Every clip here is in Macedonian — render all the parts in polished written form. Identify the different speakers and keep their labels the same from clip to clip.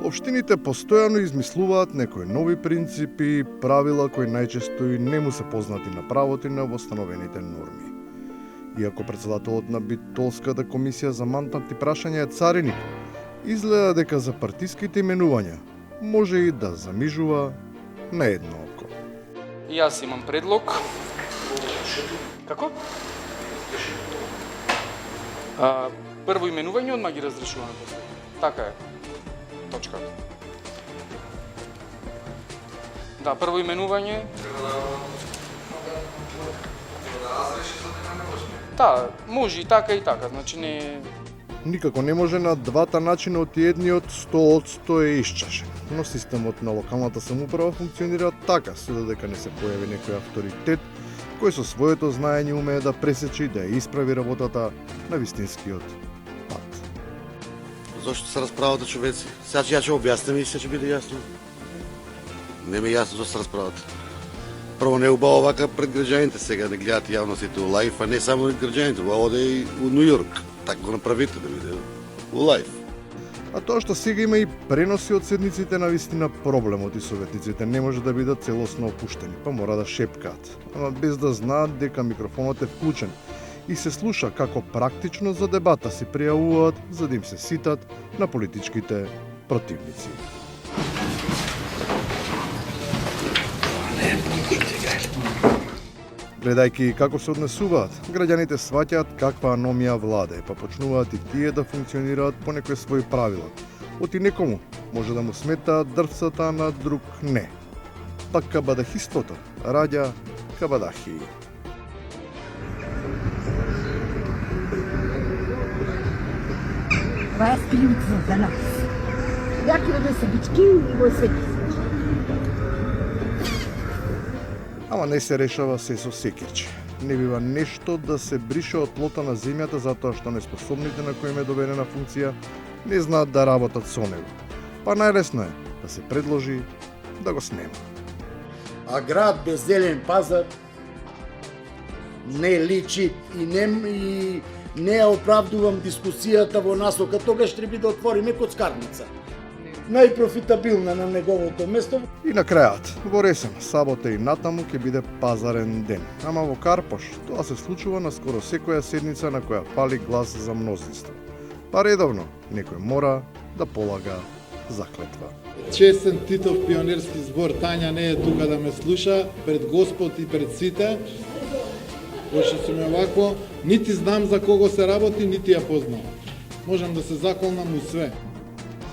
Speaker 1: Општините постојано измислуваат некои нови принципи и правила кои најчесто и не му се познати на правото и на восстановените норми. Иако председателот на Битолската комисија за мантатни прашања е цариник, изгледа дека за партиските именувања може и да замижува на едно око.
Speaker 2: Јас имам предлог. Како? Прво именување, одма ги разрешуваме после. Така е. Точка. Да, прво именување. Да, може и така и така, значи не...
Speaker 1: Никако не може на двата начина од едниот 100% е исчашен, но системот на локалната самоуправа функционира така, се додека не се појави некој авторитет кој со своето знаење умее да пресече и да ја исправи работата на вистинскиот пат.
Speaker 3: Зошто се расправата човеци? Сега ќе ја ќе објаснам и се ќе биде јасно. Не ми е јасно зошто се расправата. Прво не е убаво вака пред граѓаните, сега не гледаат јавностите у лајф, а не само пред граѓаните, оде и у Нью Йорк. Така го направите да биде у лајф.
Speaker 1: А тоа што сега има и преноси од седниците на вистина проблемот и советниците не може да бидат целосно опуштени, па мора да шепкаат, ама без да знаат дека микрофонот е вклучен и се слуша како практично за дебата се пријавуваат за да им се ситат на политичките противници. Гледајќи како се однесуваат, граѓаните сваќаат каква аномија владе, па почнуваат и тие да функционираат по некои своји правила. Оти некому може да му сметаат дрвцата, на друг не. Пак кабадахиството раѓа кабадахии.
Speaker 4: Това е скринца за нас. Јаки да се бички и го секи.
Speaker 1: Ама не се решава се со секирче. Не бива нешто да се брише од тлото на земјата затоа што неспособните на кои им е доверена функција не знаат да работат со него. Па најлесно е да се предложи да го снема.
Speaker 5: А град без зелен пазар не личи и не ја оправдувам дискусијата во насока, тогаш треба да отвориме коцкарница. Најпрофитабилна на неговото место.
Speaker 1: И на крајот, во Ресен, сабота и натаму ќе биде пазарен ден. Ама во Карпош, тоа се случува на скоро секоја седница на која фали глас за мнозинство. Па редовно, некој мора да полага заклетва.
Speaker 6: Честен Титов пионерски збор, Тања не е тука да ме слуша, пред Господ и пред сите. Пошто сум овако, нити знам за кого се работи, нити ја познам. Можам да се заколнам у све.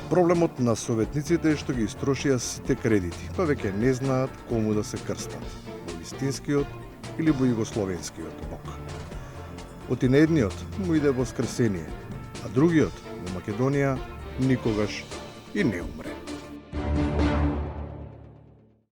Speaker 1: Проблемот на советниците е што ги истрошија сите кредити, па веќе не знаат кому да се крстат, во вистинскиот или во југословенскиот Бог. Оти на едниот му иде воскресение, а другиот во Македонија никогаш и не умре.